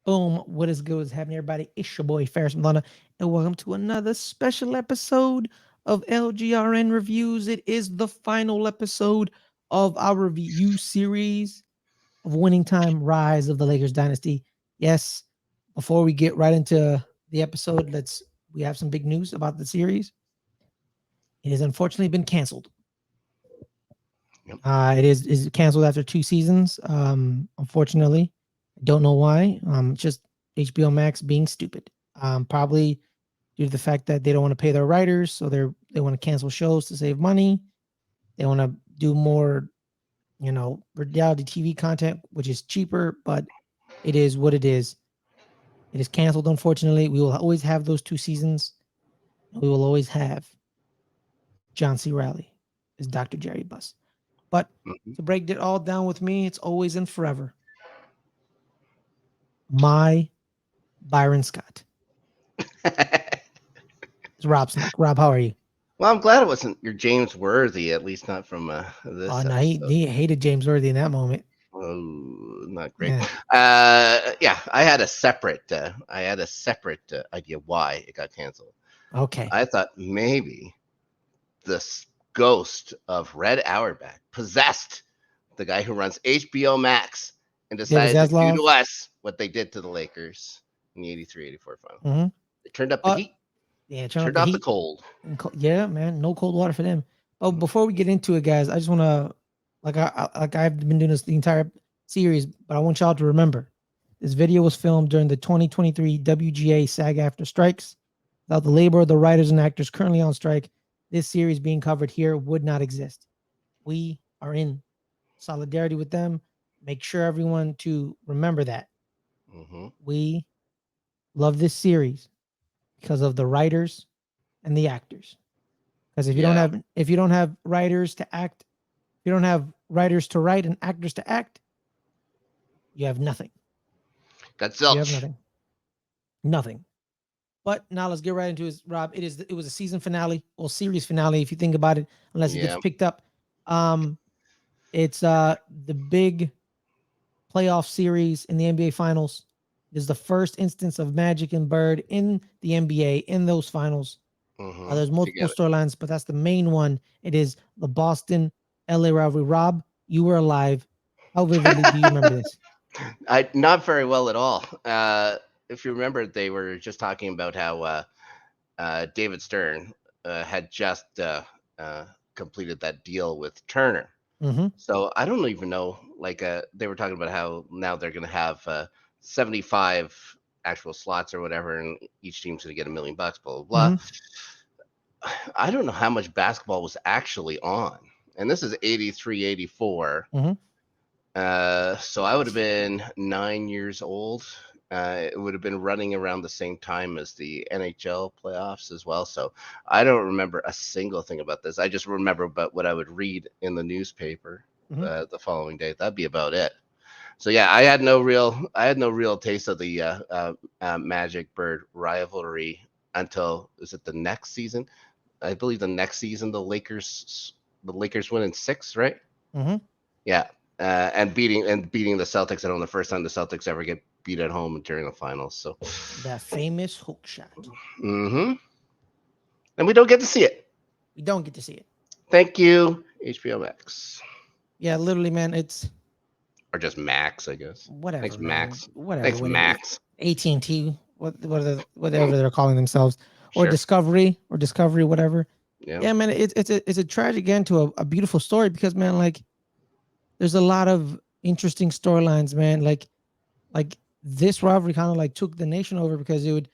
Boom. What is good? What's happening, everybody? It's your boy, Ferris Milana, and welcome to another special episode of LGRN Reviews. It is the final episode of our review series of Winning Time Rise of the Lakers Dynasty. Yes, before we get right into the episode, we have some big news about the series. It has unfortunately been canceled. Yep. It is canceled after 2 seasons. Unfortunately, I don't know why. Just HBO Max being stupid. Probably due to the fact that they don't want to pay their writers, so they want to cancel shows to save money. They want to do more, reality TV content, which is cheaper, but it is what it is. It is canceled. Unfortunately, we will always have those 2 seasons. We will always have John C. Riley as Dr. Jerry Buss. But Mhm. to break it all down with me, it's always and forever. My Byron Scott. It's Rob Snark. Rob, how are you? Well, I'm glad it wasn't your James Worthy, at least not from Oh this no, he, episode. he hated James Worthy in that moment. Oh, not great. Yeah. Yeah, I had a separate idea why it got canceled. Okay. I thought maybe ghost of Red Auerbach possessed the guy who runs HBO Max and David decided to do to Zaslav. us what they did to the Lakers in the 83-84 final. Mm-hmm. They turned up the heat, Yeah, turn up turned the off the heat. cold. Yeah, man, no cold water for them. But before we get into it, guys, I just want to, I've been doing this the entire series, but I want y'all to remember this video was filmed during the 2023 WGA SAG After strikes. Without the labor of the writers and actors currently on strike, this series being covered here would not exist. We are in solidarity with them. Make sure everyone to remember that Hmm. we love this series because of the writers and the actors. Because Yeah, if you don't have writers to act, if you don't have writers to write and actors to act, you have nothing. got You have zilch. nothing. Nothing. But now let's get right into it, Rob. It was a season finale or series finale if you think about it, unless it gets Yeah. picked up. Um, it's the big playoff series in the NBA Finals. It is the first instance of Magic and Bird in the NBA in those finals. There's multiple Together. storylines, but that's the main one. It is the Boston LA rivalry. Rob, you were alive. How vividly do you remember this? I not very well at all. If you remember, they were just talking about how David Stern had just completed that deal with Turner. Mm-hmm. So I don't even know. Like they were talking about how now they're going to have 75 actual slots or whatever, and each team's going to get $1 million. Blah blah blah. Mm-hmm. I don't know how much basketball was actually on, and this is 83, 84. Mm-hmm. So I would have been 9 years old. It would have been running around the same time as the NHL playoffs as well. So I don't remember a single thing about this. I just remember about what I would read in the newspaper Mm-hmm. the following day. That'd be about it. So yeah, I had no real taste of the Magic Bird rivalry until is it the next season? I believe the next season the Lakers win in six, right? Mm-hmm. Yeah, and beating the Celtics. I don't know the first time the Celtics ever get beat at home during the finals. So, That famous hook shot. hmm and we don't get to see it. We don't get to see it. Thank you, HBO Max, Yeah, literally, man. It's or just Max, I guess. whatever, Thanks, man. Max. Whatever. Thanks, Max. AT&T, whatever they're calling themselves, or Sure. Discovery, whatever. Yeah. Yeah, man. It's a tragic end to a beautiful story because, man, like there's a lot of interesting storylines, man. Like this rivalry kind of like took the nation over because it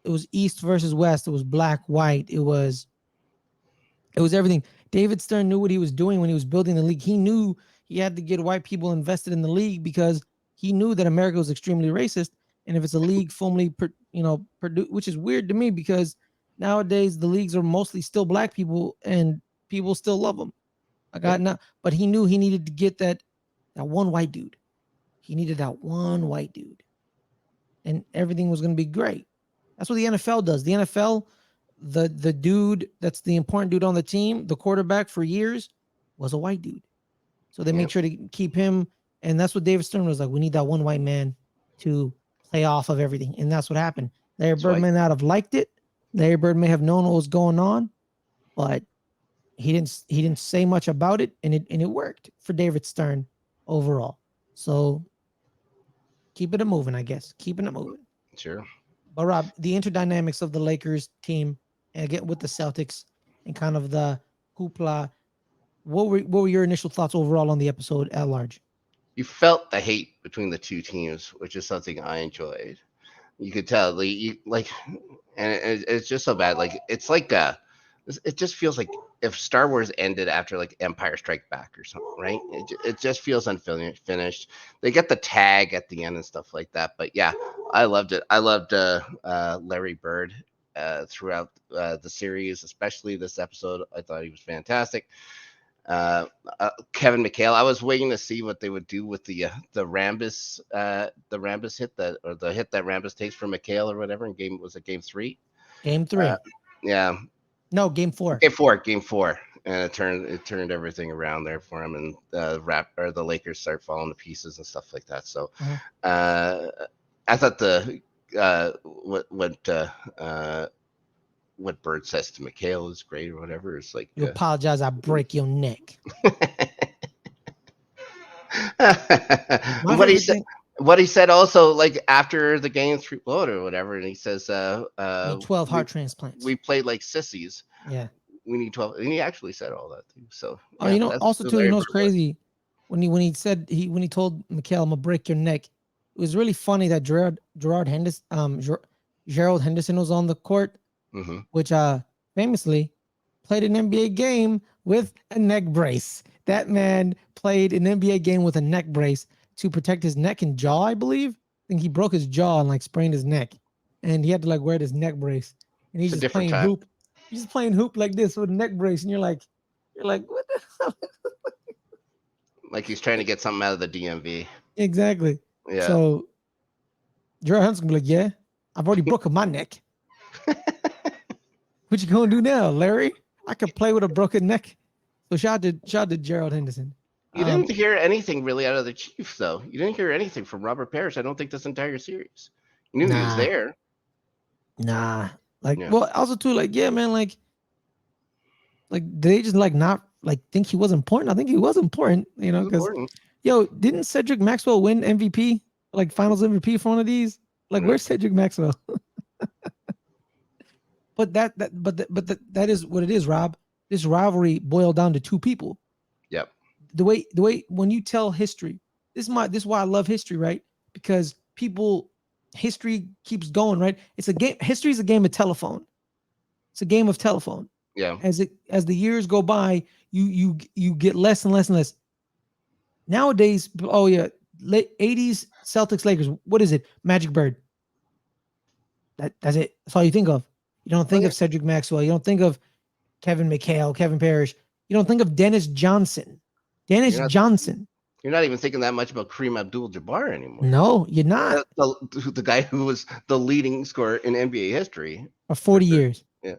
was East versus West. It was black, white. It was everything. David Stern knew what he was doing when he was building the league. He knew he had to get white people invested in the league because he knew that America was extremely racist. And if it's a league formerly, which is weird to me because nowadays the leagues are mostly still black people and people still love them. I Yeah. got now, but he knew he needed to get that one white dude. He needed that one white dude, and everything was going to be great. That's what the NFL does. The NFL, the dude that's the important dude on the team, the quarterback for years, was a white dude. So they Yeah. make sure to keep him. And that's what David Stern was like. We need that one white man to play off of everything. And that's what happened. Larry Bird why- may not have liked it. Larry Bird may have known what was going on, but he didn't say much about it, and it worked for David Stern overall. So keeping it moving, I guess. Keeping it moving. Sure. But Rob, the interdynamics of the Lakers team and again with the Celtics and kind of the hoopla. What were your initial thoughts overall on the episode at large? You felt the hate between the two teams, which is something I enjoyed. You could tell, and it's just so bad. Like it's like it just feels like if Star Wars ended after like Empire Strike Back or something, right? It just feels unfinished. They get the tag at the end and stuff like that. But yeah, I loved it. I loved Larry Bird throughout the series, especially this episode. I thought he was fantastic. Kevin McHale. I was waiting to see what they would do with the Rambus hit the hit that Rambus takes from McHale or whatever. In game 3? Game 3. Yeah. No, game 4. Game four, and it turned everything around there for him, and the Lakers start falling to pieces and stuff like that. So, I thought what Bird says to McHale is great or whatever. It's like you apologize, I break your neck. What he said also, like after the game 3 blowout or whatever, and he says, 12 heart transplants. We played like sissies. Yeah. We need 12. And he actually said all that too. So also too, it's crazy when he told McHale, I'm gonna break your neck. It was really funny that Gerald Henderson was on the court, which famously played an NBA game with a neck brace. That man played an NBA game with a neck brace to protect his neck and jaw, I believe. I think he broke his jaw and like sprained his neck, and he had to like wear this neck brace. And he's just playing hoop. He's just playing hoop like this with a neck brace, and you're like, what the hell? Like he's trying to get something out of the DMV. Exactly. Yeah. So Gerald Henderson be like, yeah, I've already broken my neck. What you gonna do now, Larry? I could play with a broken neck. So shout out to Gerald Henderson. You didn't hear anything really out of the Chiefs, though. You didn't hear anything from Robert Parrish. I don't think this entire series. You knew he was there. Nah. Well, also too, like, yeah, man, like they just like not like think he was important. I think he was important, because didn't Cedric Maxwell win MVP, like Finals MVP for one of these? Like, where's Cedric Maxwell? But that is what it is, Rob. This rivalry boiled down to two people. Yep. The way when you tell history, this is why I love history, right? Because history keeps going, right? It's a game. History is a game of telephone. It's a game of telephone. Yeah. As the years go by, you get less and less and less. Nowadays, late 80s Celtics Lakers. What is it? Magic Bird. That's it. That's all you think of. You don't think of Cedric Maxwell. You don't think of Kevin McHale, Kevin Parrish. You don't think of Dennis Johnson. Johnson. You're not even thinking that much about Kareem Abdul-Jabbar anymore. No, you're not. The guy who was the leading scorer in NBA history for 40 years. Yeah,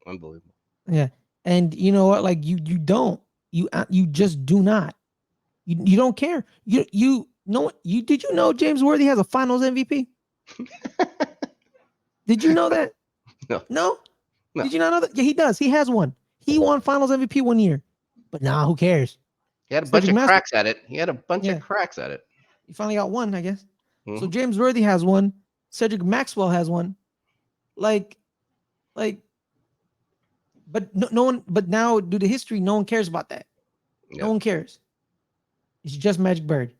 unbelievable. Yeah, and you know what? Like you just do not. You don't care. Did you know James Worthy has a Finals MVP? Did you know that? No. Did you not know that? Yeah, he does. He has one. He won Finals MVP one year. But who cares? He had a bunch of cracks at it. He finally got one, I guess. Mm-hmm. So James Worthy has one. Cedric Maxwell has one. But no one. But now, due to history, no one cares about that. Yep. No one cares. It's just Magic Bird.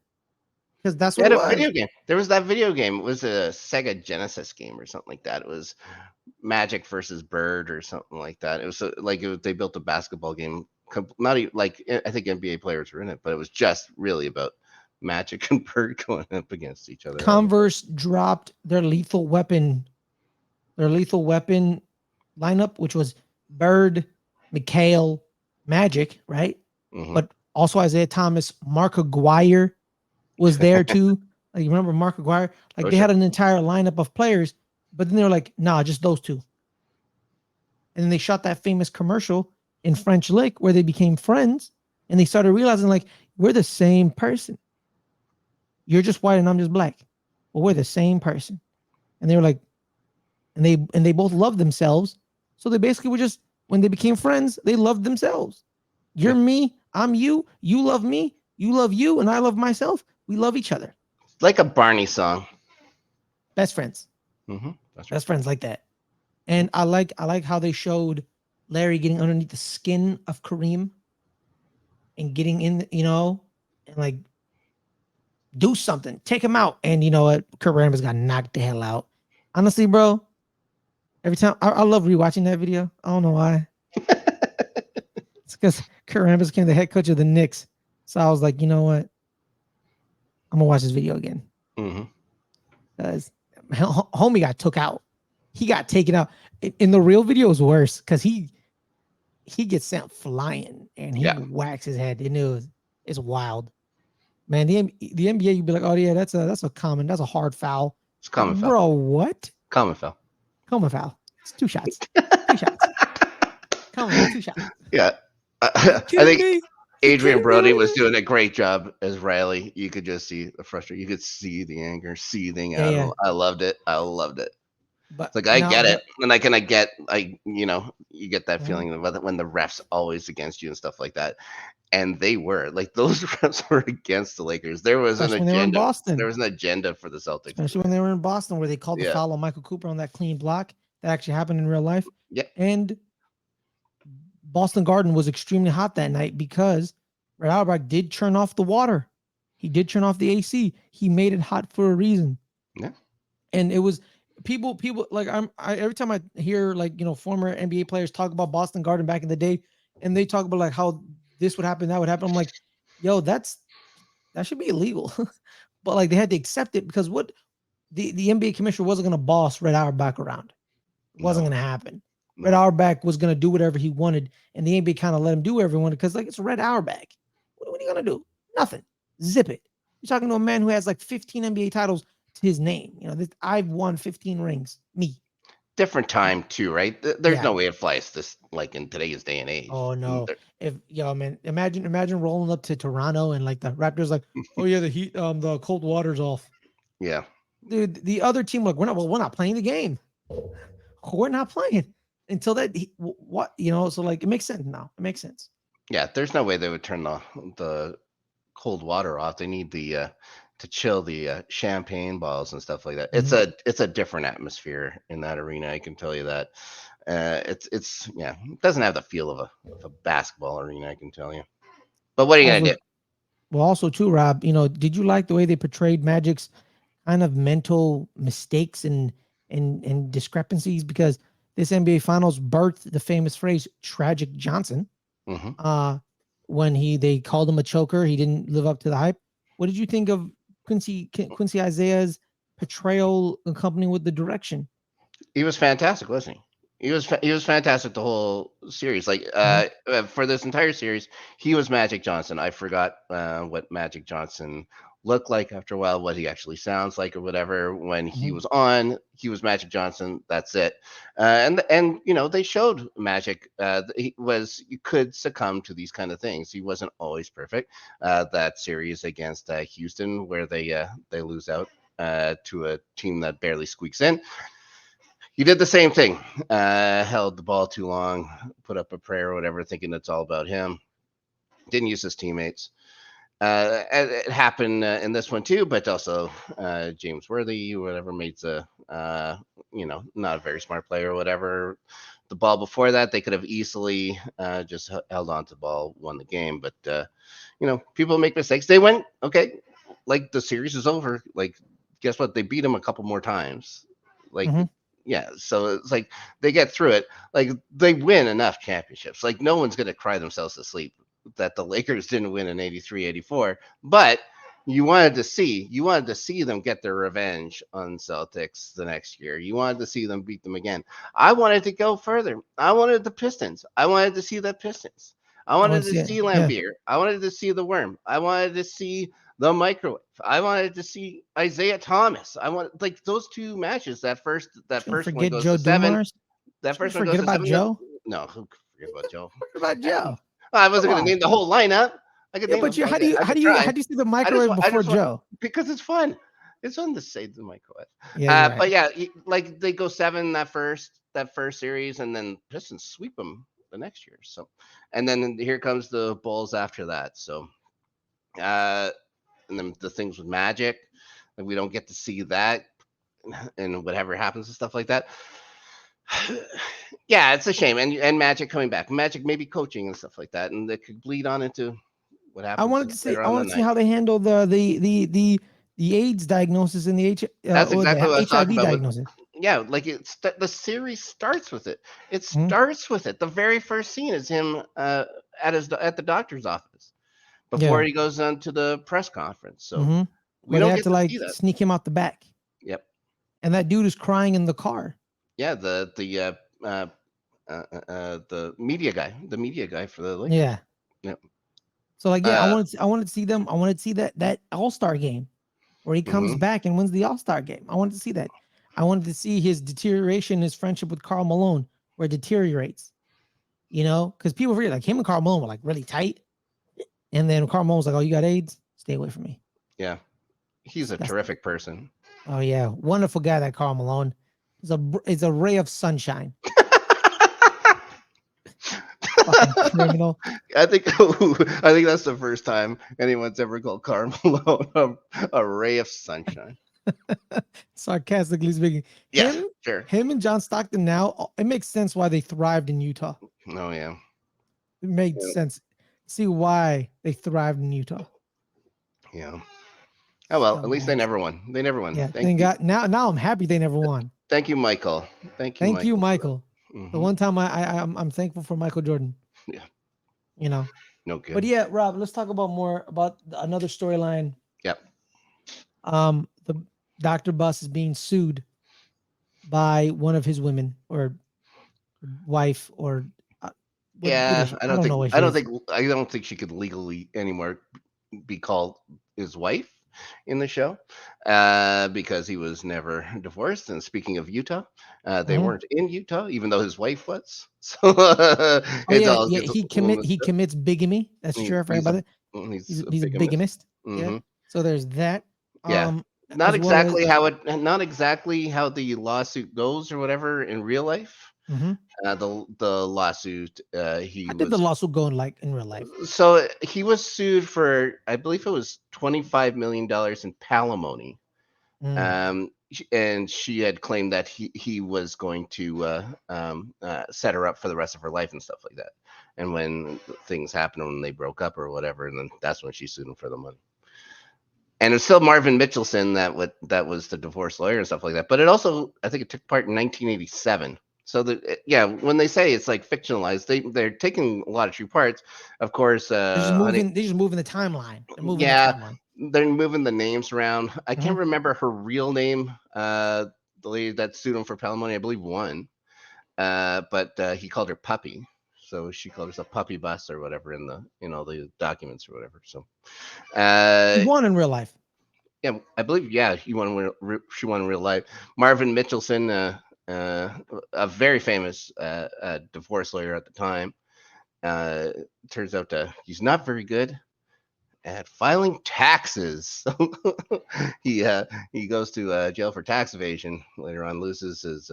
Because that's what it was. Video game. There was that video game. It was a Sega Genesis game or something like that. It was Magic versus Bird or something like that. It was they built a basketball game. Not even like I think NBA players were in it, but it was just really about Magic and Bird going up against each other. Converse dropped their lethal weapon lineup, which was Bird, McHale, Magic, right? Mm-hmm. But also Isaiah Thomas, Mark Aguirre was there too. Like, you remember Mark Aguirre? Like, they had an entire lineup of players, but then they were like, nah, just those two. And then they shot that famous commercial in French Lick where they became friends, and they started realizing, like, we're the same person. You're just white and I'm just black. well, we're the same person. And they were like, and they both loved themselves. So they basically were just, when they became friends, they loved themselves. You're Yeah. me, I'm you, you love me, you love you, and I love myself. We love each other. Like a Barney song. Best friends. That's right. Best friends like that. And I like how they showed Larry getting underneath the skin of Kareem and getting in, and like do something, take him out. And you know what? Kurt Rambis got knocked the hell out. Honestly, bro, every time I love rewatching that video. I don't know why. It's because Kurt Rambis became the head coach of the Knicks. So I was like, you know what? I'm gonna watch this video again. Mm-hmm. Because homie got took out. He got taken out. In the real video is worse because he gets sent flying and he Yeah. whacks his head. And it's wild. Man, the NBA, you'd be like, oh yeah, that's a hard foul. It's Like, common foul. bro, what? Common foul. Common foul. It's 2 shots. 2 shots. Common foul, 2 shots. Yeah. You I kidding think me? Adrian Brody was doing doing a great job as Riley. You could just see the frustration. You could see the anger seething Yeah, out of yeah. him. I loved it. I loved it. But It's like I now, get it, but and I get, you get that uh, feeling of when the refs always against you and stuff like that. And they were like those refs were against the Lakers. There was an especially when they were in agenda. There Boston, was an agenda for the Celtics. especially when they were in Boston, where they called the Yeah. foul on Michael Cooper on that clean block that actually happened in real life. Yeah. And Boston Garden was extremely hot that night because Red Auerbach did turn off the water. He did turn off the AC. He made it hot for a reason. Yeah. And it was people like every time I hear former NBA players talk about Boston Garden back in the day, and they talk about like how this would happen, that would happen. I'm like, yo, that should be illegal. But like they had to accept it because what the NBA commissioner wasn't going to boss Red Auerbach around. It wasn't No. going to happen. Red Auerbach was going to do whatever he wanted, and the NBA kind of let him do whatever he wanted because, like, it's Red Auerbach. What are you going to do? Nothing. Zip it. You're talking to a man who has like 15 NBA titles to his name. I've won 15 rings. Me. Different time too, right? There's Yeah. no way it flies this like in today's day and age. Oh no. Man, imagine rolling up to Toronto and like the Raptors like, oh yeah, the heat, the cold water's off. Yeah. Dude, the other team like, we're not playing the game. We're not playing until that. So like it makes sense now. It makes sense. Yeah, there's no way they would turn the cold water off. They need the to chill the champagne balls and stuff like that. It's a different atmosphere in that arena. I can tell you that. It's it doesn't have the feel of a basketball arena. I can tell you. But what are you gonna do? Well, also too, Rob. Did you like the way they portrayed Magic's kind of mental mistakes and discrepancies? Because this NBA Finals birthed the famous phrase "Tragic Johnson." Mm-hmm. When they called him a choker, he didn't live up to the hype. What did you think of Quincy Isaiah's portrayal accompanied with the direction? He was fantastic, wasn't he? He was fantastic the whole series. Like for this entire series, he was Magic Johnson. I forgot what Magic Johnson looked like after a while, what he actually sounds like or whatever. When he was on, he was Magic Johnson. That's it. And they showed Magic. You could succumb to these kind of things. He wasn't always perfect. That series against Houston, where they lose out to a team that barely squeaks in. He did the same thing, held the ball too long, put up a prayer or whatever, thinking it's all about him. Didn't use his teammates. It happened in this one too, but also James Worthy, whatever, made not a very smart player or whatever. The ball before that, they could have easily just held on to the ball, won the game. But, people make mistakes. They went, okay, like the series is over. Like, guess what? They beat him a couple more times. Like, yeah, so it's like they get through it. Like they win enough championships. Like no one's going to cry themselves to sleep that the Lakers didn't win in 83, 84. But you wanted to see them get their revenge on Celtics the next year. You wanted to see them beat them again. I wanted to go further. I wanted the Pistons. I wanted to see the Pistons. I wanted to see Lambeer. I wanted to see the Worm. I wanted to see the Microwave. I wanted to see Isaiah Thomas. I want like those two matches. That first one goes Joe to 7. Dumars? That first one goes to 7. Joe? No, who could forget about Joe? What about Joe? I wasn't going to name the whole lineup. I could name but them. how do you see the Microwave before Joe? Because it's fun. It's on the side of the microwave. Yeah, you're right. But yeah, like they go 7 that first series, and then Pistons sweep them the next year. So, and then here comes the Bulls after that. So, uh, and then the things with Magic, and we don't get to see that, and whatever happens and stuff like that. Yeah, it's a shame. And Magic coming back, Magic maybe coaching and stuff like that, and it could bleed on into what happens later I on the wanted to see night. how they handle the AIDS diagnosis and the That's or exactly the what I was talking HIV about with diagnosis. yeah, like the series starts with it. It Mhm. starts with it. The very first scene is him at the doctor's office before Yeah. he goes on to the press conference. So Hmm. we Where they don't have get to to like see that. sneak him out the back, Yep. and that dude is crying in the car. Yeah, the media guy for the Lakers. Yeah. Yep. So like, yeah, Uh, I wanted to see them. I wanted to see that All-Star game where he comes mhm. back and wins the All-Star game. I wanted to see that. I wanted to see his deterioration, his friendship with Karl Malone, where it deteriorates. Because people forget like him and Karl Malone were like really tight, and then Karl Malone was like, "Oh, you got AIDS? Stay away from me." Yeah, he's a Disgusting. terrific person. Oh yeah, wonderful guy that Karl Malone. Is a ray of sunshine. Fucking criminal. I think that's the first time anyone's ever called Karl Malone a ray of sunshine. Sarcastically speaking, Yeah, him, sure. him and John Stockton. Now it makes sense why they thrived in Utah. Oh yeah. It made Yeah. sense. See why they thrived in Utah. Yeah. Oh well, at least they Scumbags. never won. They never won. Yeah, Thank thank you. God. Now I'm happy they never won. Thank you, Michael. Thank you, Thank you, Michael, for that. Michael. The Hmm. one time I'm thankful for Michael Jordan. Yeah. You know. No But good. yeah, Rob, let's talk about more about another storyline. Yep. The Dr. Bus is being sued by one of his women or wife or what is Yeah. she? I I don't don't think. know what I she don't is. think. I don't think she could legally anymore be called his wife in the show, because he was never divorced. And speaking of Utah, they Mhm. weren't in Utah, even though his wife was. So Oh it's yeah, all yeah. gets a little mixed He up. commits bigamy. That's true for He's a everybody. he's a He's a bigamist. bigamist. Yeah. Hmm. So there's that. Yeah. Um, Not as well as exactly how it. Not exactly how the lawsuit goes or whatever in real life. mhm. The lawsuit, he How did the was lawsuit go in like in real life? so he was sued for, I believe it was $25 million in palimony. Mm. And she had claimed that he was going to set her up for the rest of her life and stuff like that. And when things happened, when they broke up or whatever, and then that's when she sued him for the money. And it's still Marvin Mitchelson that was the divorce lawyer and stuff like that. But it also, I think it took part in 1987. So yeah, when they say it's like fictionalized, they're taking a lot of true parts. Of course, They're just moving the timeline. They're moving the yeah, timeline. they're moving the names around. I can't Mhm. remember her real name. The lady that sued him for palimony, I believe, won. But he called her Puppy. So she called herself Puppy Bus or whatever in the documents or whatever. So She uh, won in real life. yeah, I believe, yeah, she won in real life. Marvin Mitchelson, a very famous divorce lawyer at the time. Uh, Turns out he's not very good at filing taxes. He goes to jail for tax evasion. Later on, loses his.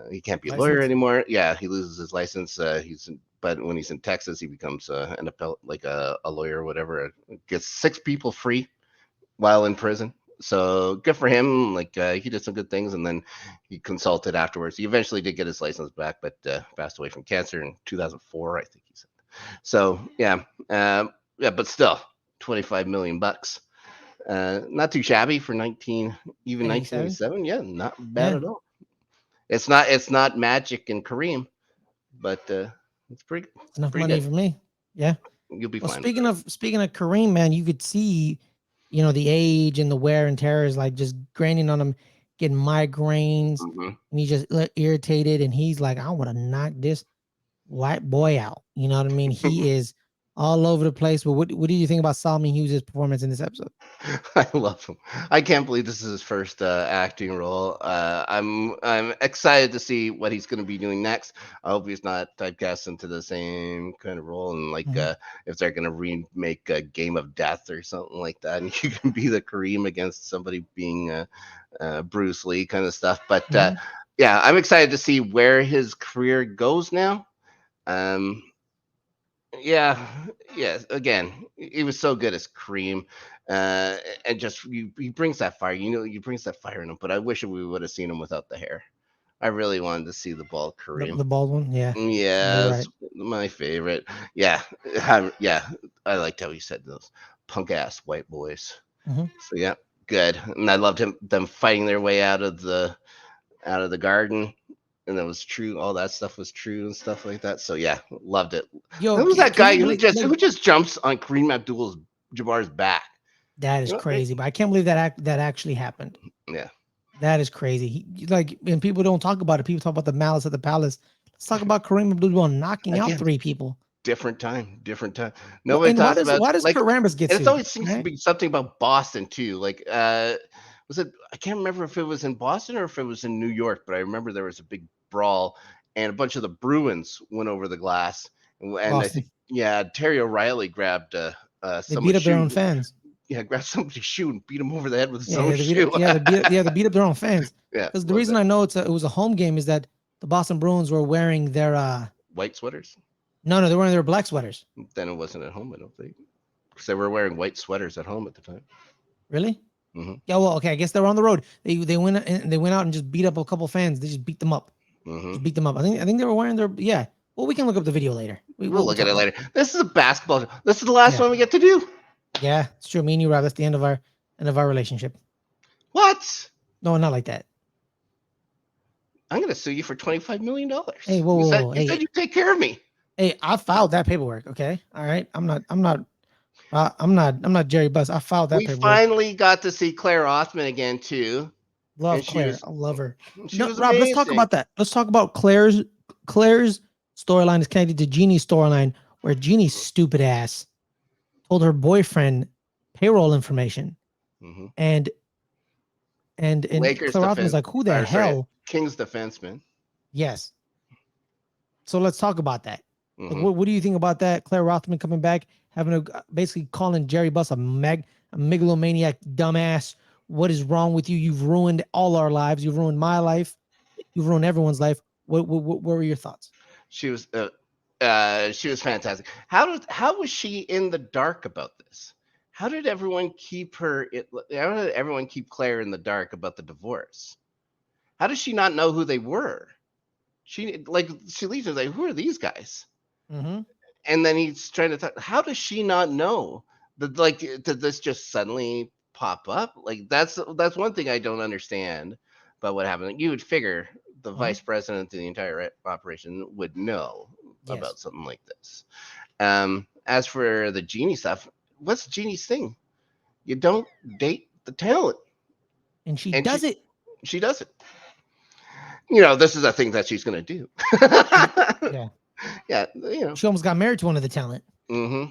He can't be a lawyer License. anymore. Yeah, he loses his license. But when he's in Texas, he becomes like a lawyer or whatever. Gets 6 people free while in prison. So good for him. Like, he did some good things, and then he consulted afterwards. He eventually did get his license back, but passed away from cancer in 2004, I think he said. So yeah, but still, 25 million bucks. Not too shabby for 87. 1987. Yeah, not bad Yeah. at all. It's not Magic and Kareem, but it's pretty It's enough pretty money good. for me. Yeah. You'll be Well, fine with speaking of Kareem, man, you could see, the age and the wear and tear is like just graining on him, getting migraines, that. Hmm. and he's just irritated, and he's like, I want to knock this white boy out. You know what I mean? He is all over the place. But what do you think about Solomon Hughes' performance in this episode? I love him. I can't believe this is his first acting role. I'm excited to see what he's going to be doing next. I hope he's not typecast into the same kind of role, and like Mhm. if they're going to remake a Game of Death or something like that, and you can be the Kareem against somebody being Bruce Lee kind of stuff. But Mhm. yeah, I'm excited to see where his career goes now. Um, yeah, yeah. Again, he was so good as Cream, uh, and just he brings that fire. You know, he brings that fire in him. But I wish we would have seen him without the hair. I really wanted to see the bald Kareem. The bald one, yeah. No, you're Yeah, right. it's my favorite. Yeah, yeah. I liked how he said those punk ass white boys. Mhm. So yeah, good. And I loved them fighting their way out of the garden, and that was true. All that stuff was true and stuff like that. So yeah, loved it. Yo, Who was that can guy you believe like who just jumps on Kareem Abdul Jabbar's back? that is You know, right? crazy? But I can't believe that actually happened. Yeah, That is crazy. Like, and people don't talk about it. People talk about the malice at the palace. Let's talk about Kareem Abdul-Jabbar knocking out again, 3 people. different time, different time. Well, Nobody and talks about why does like, Kurt Rambis get and it sued? always seems to Right? be something about Boston too. Like, was it? I can't remember if it was in Boston or if it was in New York, but I remember there was a big brawl, and a bunch of the Bruins went over the glass, and I think Boston. yeah, Terry O'Reilly grabbed They beat someone's up their shoe. own fans. Yeah, grab somebody's shoe and beat him over the head with his Yeah, own yeah, shoe. they beat up their own fans. Yeah, Because the love reason that. I know it was a home game is that the Boston Bruins were wearing their White sweaters. no, they're wearing their black sweaters. Then it wasn't at home, I don't think, because they were wearing white sweaters at home at the time. Really? Hmm. Yeah, well, okay. I guess they were on the road. They went out and just beat up a couple fans. They just beat them up. Hmm. Just beat them up. I think they were wearing their yeah. Well, we can look up the video later. We'll We'll look at talk it about later. it. This is a basketball. This is the last Yeah. one we get to do. Yeah, it's true. Me and you, Rob, that's the end of our relationship. What? No, not like that. I'm gonna sue you for $25 million. Hey, whoa, You whoa, said whoa. you said Hey, you take care of me. hey, I filed that paperwork. Okay. All right. I'm not Jerry Buss. I filed that We paperwork. finally got to see Claire Othman again too, and Love Claire. I love her. she No, was Rob, let's talk amazing. about that. Let's talk about Claire's storyline is connected to Jeannie's storyline, where Jeannie's stupid ass told her boyfriend payroll information, Hmm. and Lakers Claire Rothman's defense, like, who the or sorry, hell? Kings defenseman. Yes. So let's talk about that. Like, Hmm. what do you think about that? Claire Rothman coming back, having a basically calling Jerry Buss a megalomaniac dumbass. What is wrong with you? You've ruined all our lives. You've ruined my life. You've ruined everyone's life. What were your thoughts? She was she was fantastic. How was she in the dark about this? How did everyone keep how did everyone keep Claire in the dark about the divorce? How does she not know who they were? She leaves her like, who are these guys? Mm-hmm. And then he's trying to talk. How does she not know that? Like, did this just suddenly pop up? Like, that's one thing I don't understand about what happened. Like, you would figure the Mm-hmm. vice president of the entire operation would know Yes. about something like this. As for the genie stuff, what's Genie's thing? You don't date the talent, And she and does it. she does it. You know, this is a thing that she's gonna do. Yeah. Yeah, you know. She almost got married to one of the talent. Hmm.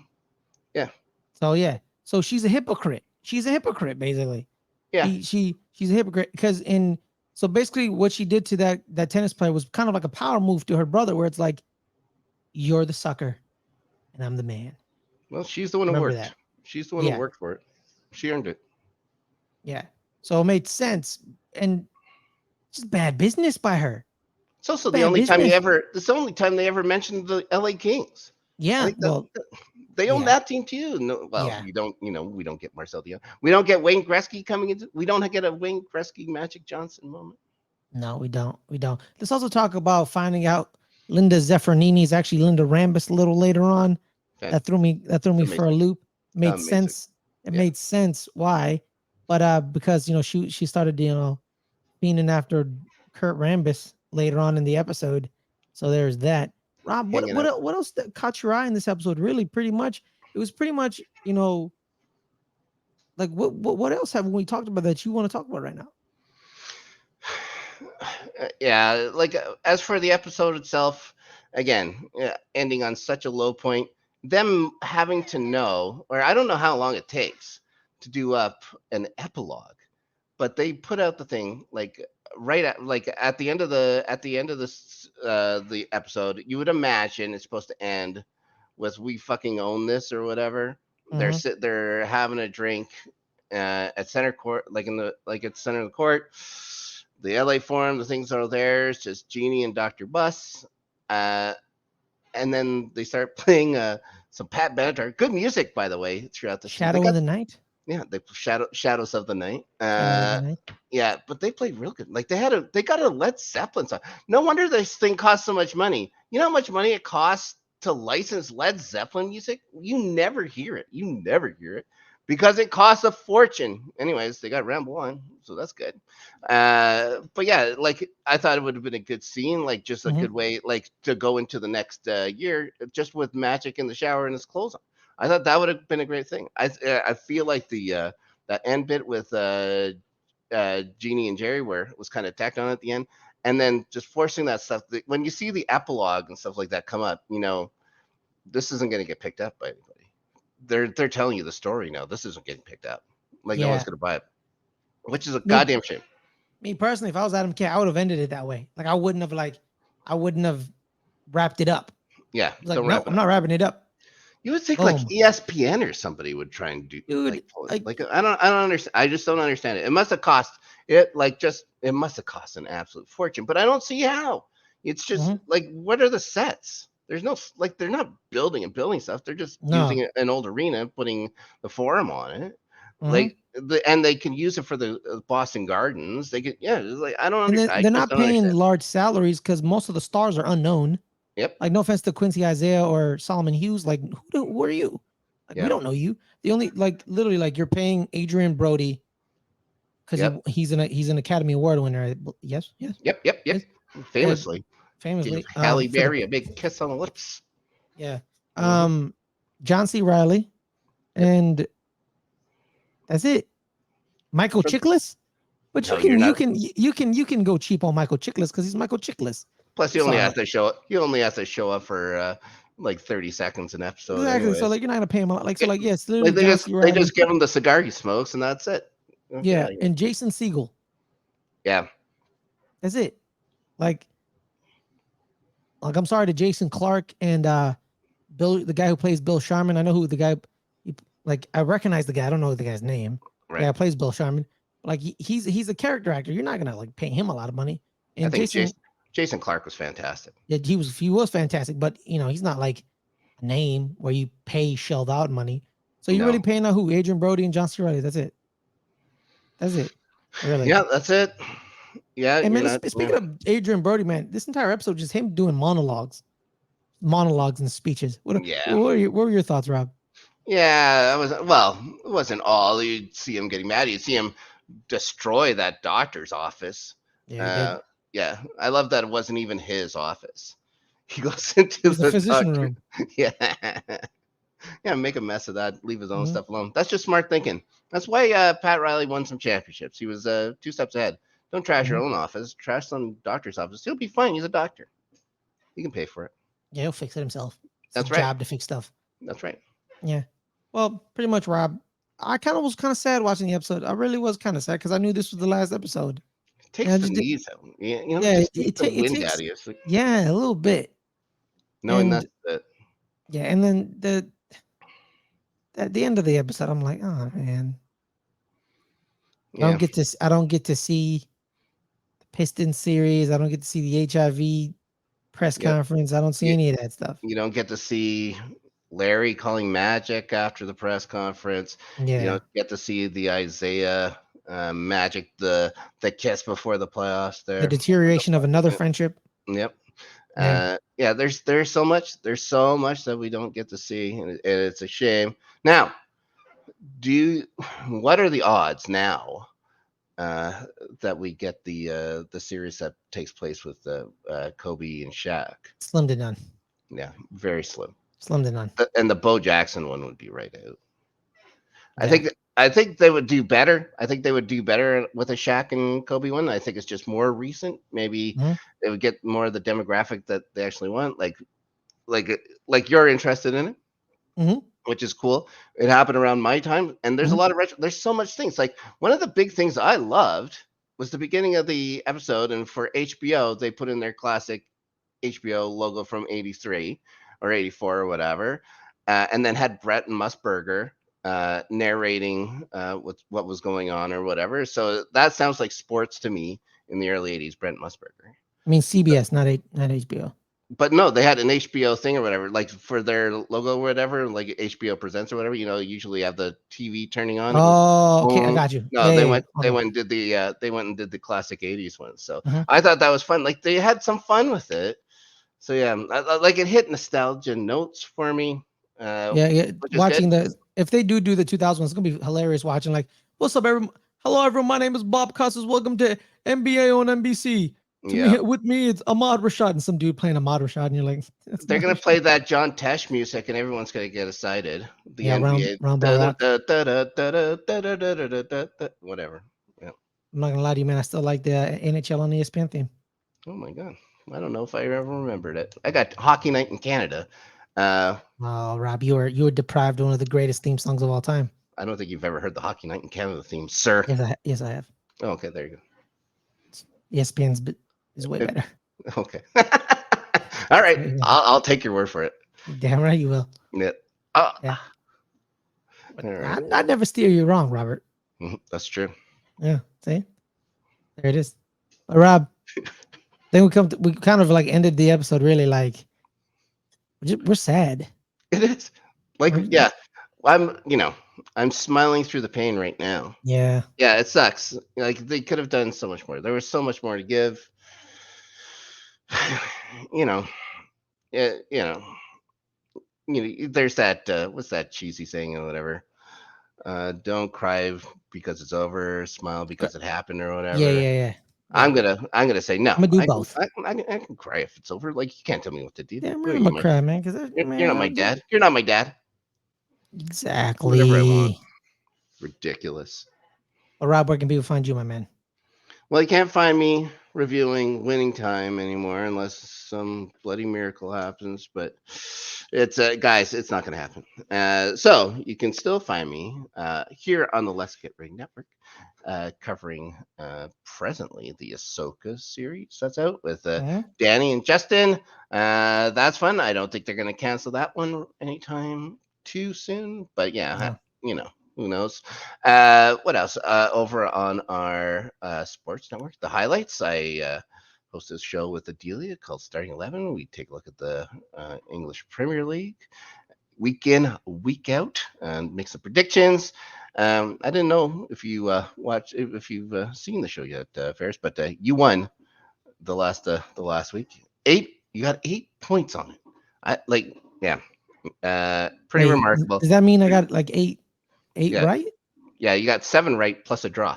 Yeah, So yeah. So she's a hypocrite. She's a hypocrite, basically. yeah. She's a hypocrite because in so basically what she did to that tennis player was kind of like a power move to her brother, where it's like, you're the sucker and I'm the man. Well, she's the one who Remember worked. that. She's the one who Yeah. worked for it. She earned it. Yeah. So it made sense. And just bad business by her. It's also the Bad only time business. it's the only time they ever mentioned the LA Kings. I Yeah. think that Well, they own yeah. that team too. No, well, Yeah. we don't get Marcel Dion. We don't get Wayne Gretzky coming into. We don't get a Wayne Gretzky Magic Johnson moment. No, we don't. We don't. Let's also talk about finding out Linda Zeffernini is actually Linda Rambis a little later on. That threw me for a Amazing, loop. Made amazing. sense. It Yeah, made sense why. But because she started, fiending after Kurt Rambis later on in the episode. So there's that. Rob, hanging out. what else that caught your eye in this episode? Really, pretty much. It was pretty much, like what else have we talked about that you want to talk about right now? Yeah, like as for the episode itself, again, yeah, ending on such a low point. them having to know, or I don't know how long it takes to do up an epilogue, but they put out the thing like right at like at the end of this the episode. You would imagine it's supposed to end with "we fucking own this" or whatever. Mm-hmm. They're having a drink at center court, like in the like at the center of the court. The LA Forum, the things are there. It's just Jeannie and Dr. Bus. Uh, and then they start playing some Pat Benatar. Good music, by the way, throughout the season. They Shadow in got the Night. yeah, they Shadows of the Night. Shadows of the Night. Yeah, but they played real good. Like they got a Led Zeppelin song. No wonder this thing cost so much money. You know how much money it costs to license Led Zeppelin music? You never hear it. You never hear it because it costs a fortune. Anyways, they got Ramble On, so that's good. But yeah, like I thought it would have been a good scene, like just a Mm-hmm. good way, like to go into the next year, just with Magic in the shower and his clothes on. I thought that would have been a great thing. I feel like the that end bit with Jeannie and Jerry where it was kind of tacked on at the end, and then just forcing that stuff. When you see the epilogue and stuff like that come up, you know this isn't going to get picked up by anybody. They're telling you the story now. This isn't getting picked up. Like no one's Yeah. going to buy it, which is a Me, goddamn shame. me personally, if I was Adam K, I would have ended it that way. Like I wouldn't have wrapped it up. Yeah, Like, don't no, wrap it I'm up. not wrapping it up. You would think like Boom. ESPN or somebody would try and do Dude, like pull it. like Like I don't understand. I just don't understand it. It must have cost it must have cost an absolute fortune, but I don't see how. It's just mhm. like what are the sets? There's no like they're not building and building stuff. They're just No. using an old arena, putting the forum on it. Mhm. Like and they can use it for the Boston Gardens. They could yeah. It's like I don't And then understand. I they're just not don't paying understand. large salaries because most of the stars are unknown. Yep. Like, no offense to Quincy Isaiah or Solomon Hughes. Like, who are you? Like, we Yeah. don't know you. The only like literally like you're paying Adrian Brody because Yep. he's an Academy Award winner. Yes, yes, Yep. Yep. Yep. yes. Uh, Famously, give famously, Halle for the Berry a big kiss on the lips. yeah, Hmm. John C. Riley, Yep. and that's it. Michael Chiklis, but No, you're not. you can go cheap on Michael Chiklis because he's Michael Chiklis. Plus, I'm you only have sorry. to show. You only have to show up for like 30 seconds an episode, Exactly. So anyways. like you're not gonna pay him a lot. Like so Yeah, like yes, like literally John C. they Riley. just give him the cigar he smokes, and that's it. Yeah, Okay. and Jason Segel. Yeah. That's it. Like I'm sorry to Jason Clark and Bill, the guy who plays Bill Sharman. I know who the guy. Like I recognize the guy. I don't know the guy's name. The guy Right. who plays Bill Sharman. Like he's a character actor. You're not gonna like pay him a lot of money. I And think Jason, Jason Clark was fantastic. yeah, he was fantastic. But you know he's not like a name where you pay shelled out money. So you're No. really paying out who? Adrian Brody and John C. Reilly. That's it. That's it. Really. Yeah, that's it. Yeah, And you're man, not. speaking of Adrian Brody, man, this entire episode just him doing monologues and speeches. Yeah. What were your thoughts, Rob? Yeah, it wasn't all. You'd see him getting mad. You'd see him destroy that doctor's office. Yeah, he Uh, did. yeah, I love that it wasn't even his office. He goes into It's a the physician doctor. room. Yeah, yeah, make a mess of that. Leave his own Mhm. stuff alone. That's just smart thinking. That's why Pat Riley won some championships. He was 2 steps ahead. Don't trash your Mhm. own office. Trash some doctor's office. He'll be fine. He's a doctor. He can pay for it. Yeah, he'll fix it himself. It's his That's right. job to fix stuff. That's right. Yeah. Well, pretty much, Rob. I was kind of sad watching the episode. I really was kind of sad because I knew this was the last episode. It And takes I the just did, knees out. You know, yeah, just take the it wind out takes of you. It's like, yeah a little bit. knowing And that's it. yeah, and then at the end of the episode, I'm like, oh man, Yeah. I don't get to see the Pistons series. I don't get to see the HIV press Yep. conference. I don't see You, any of that stuff. you don't get to see Larry calling Magic after the press conference. You Yeah. don't get to see the Isaiah Magic, the kiss before the playoffs The there. deterioration of another friendship. Yep. Yeah. Yeah, there's so much that we don't get to see, and it's a shame. Now, what are the odds now uh, that we get the series that takes place with Kobe and Shaq? Slim to none. Yeah, very slim. Slim to none. And the Bo Jackson one would be right out. Yeah. I think they would do better. I think they would do better with a Shaq and Kobe one. I think it's just more recent. Maybe Mhm. they would get more of the demographic that they actually want. Like like you're interested in it. Mm-hmm. which is cool. It happened around my time, and there's a Mm-hmm. lot of there's so much things. Like one of the big things I loved was the beginning of the episode, and for HBO, they put in their classic HBO logo from '83 or '84 or whatever, and then had Brett and Musburger narrating what was going on or whatever. So that sounds like sports to me in the early '80s. Brett Musburger. I mean CBS, not HBO. But no, they had an HBO thing or whatever, like for their logo or whatever, like HBO Presents or whatever. Usually have the TV turning on. It goes, Oh, okay, I boom. got you. No, Yeah, they yeah, yeah. went. They Okay. went and did they went and did the classic '80s one. So Mhm. I thought that was fun. Like they had some fun with it. So yeah, like it hit nostalgia notes for me, Yeah, yeah. which is good. Watching if they do the 2000 ones, it's gonna be hilarious. Watching like, what's up, everyone? Hello, everyone. My name is Bob Costas. Welcome to NBA on NBC. To me, Yeah, with me, it's Ahmad Rashad and some dude playing Ahmad Rashad, and you're like, that's they're Ahmad gonna Rashad. play that John Tesh music, and everyone's gonna get excited. The Yeah, NBA, Round Rock. whatever. Yeah. I'm not gonna lie to you, man. I still like the NHL on ESPN theme. Oh my god. I don't know if I ever remembered it. I got Hockey Night in Canada. Uh, Oh, Rob, you were deprived of one of the greatest theme songs of all time. I don't think you've ever heard the Hockey Night in Canada theme, sir. Yes, I have. Oh, okay, there you ESPN's is way go. better. Okay. All It's right, way better. I'll take your word for it. Damn right you will. Yeah. Oh, Yeah, but all right. I never steer you wrong, Robert. That's true. Yeah, see, there it is. But Rob, then we kind of like ended the episode really like we're sad. It is. Like, We're, yeah, I'm smiling through the pain right now. yeah, Yeah, it sucks. Like they could have done so much more. There was so much more to give. you know, yeah, there's that what's that cheesy saying or whatever? Don't cry because it's over, smile because it happened or yeah, whatever. yeah, yeah, yeah. I'm gonna say no. I'm gonna do both. I can cry if it's over. Like you can't tell me what to do. Damn Who right, are I'm you, gonna my? cry, man. Because You're not my dad. You're not my dad. Do whatever I want. exactly. Ridiculous. Well, Rob, where can people find you, my man? Well, you can't find me reviewing Winning Time anymore unless some bloody miracle happens. But it's guys, it's not going to happen. So you can still find me here on the Let's Get Ring Network, covering presently the Ahsoka series that's out with Mhm. Danny and Justin. That's fun. I don't think they're going to cancel that one anytime too soon. But yeah, No. who knows? What else? Over on our sports network, the highlights. I host this show with Adelia called Starting 11. We take a look at the English Premier League week in, week out, and make some predictions. I didn't know if you if you've seen the show yet, Ferris, but you won the last week. You got 8 points on it. I like, yeah, pretty Wait, remarkable. does that mean I got like eight Yeah, right? yeah, you got 7 right plus a draw.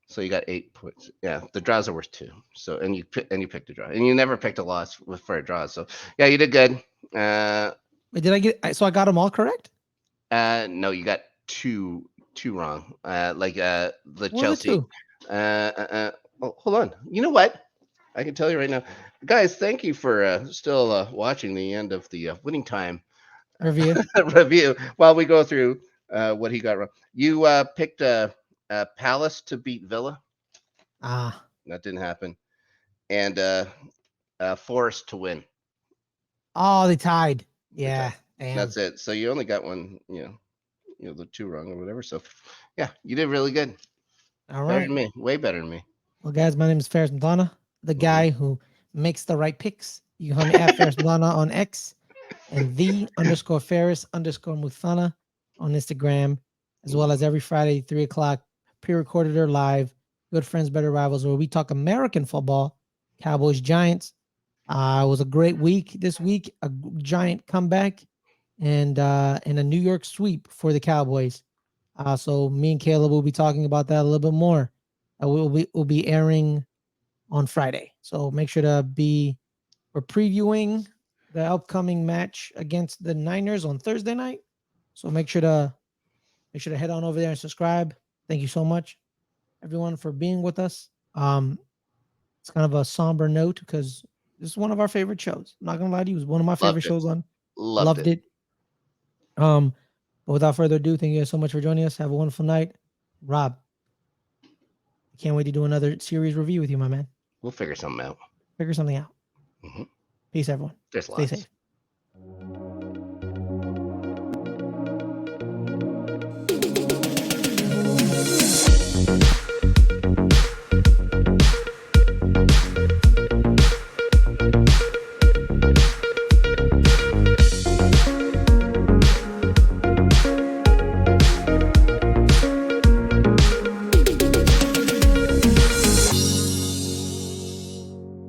So you got 8 points. Yeah, the draws are worth 2. So and you picked a draw, and you never picked a loss for a draw. So yeah, you did good. Wait, did I get? So I got them all correct. No, you got two wrong. The What are the Chelsea. two? Oh, hold on. You know what? I can tell you right now, guys. Thank you for still watching the end of the winning time Review. review while we go through what he got wrong. You picked Palace to beat Villa. Ah, That didn't happen. And Forest to win. oh, they tied. They tied. Yeah, damn. That's it. So you only got one. The 2 wrong or whatever. So yeah, you did really good. All Better right. than me. Way better than me. Well, guys, my name is Ferris Madonna, the Mhm. guy who makes the right picks. You can find me at Ferris Madonna on X and the_Ferris_Muthana on Instagram, as well as every Friday, 3 o'clock, pre-recorded or live, Good Friends, Better Rivals, where we talk American football, Cowboys, Giants. It was a great week this week, a giant comeback, and a New York sweep for the Cowboys. So me and Caleb will be talking about that a little bit more. We'll be airing on Friday. So make sure to we're previewing the upcoming match against the Niners on Thursday night. So make sure to head on over there and subscribe. Thank you so much, everyone, for being with us. It's kind of a somber note because this is one of our favorite shows. I'm not gonna lie to you, it was one of my favorite Loved it. shows on. Loved Loved it. it. But without further ado, thank you guys so much for joining us. Have a wonderful night. Rob, I can't wait to do another series review with you, my man. We'll figure something out. Figure something out. Mm-hmm. Peace, everyone. There's Stay lots. safe.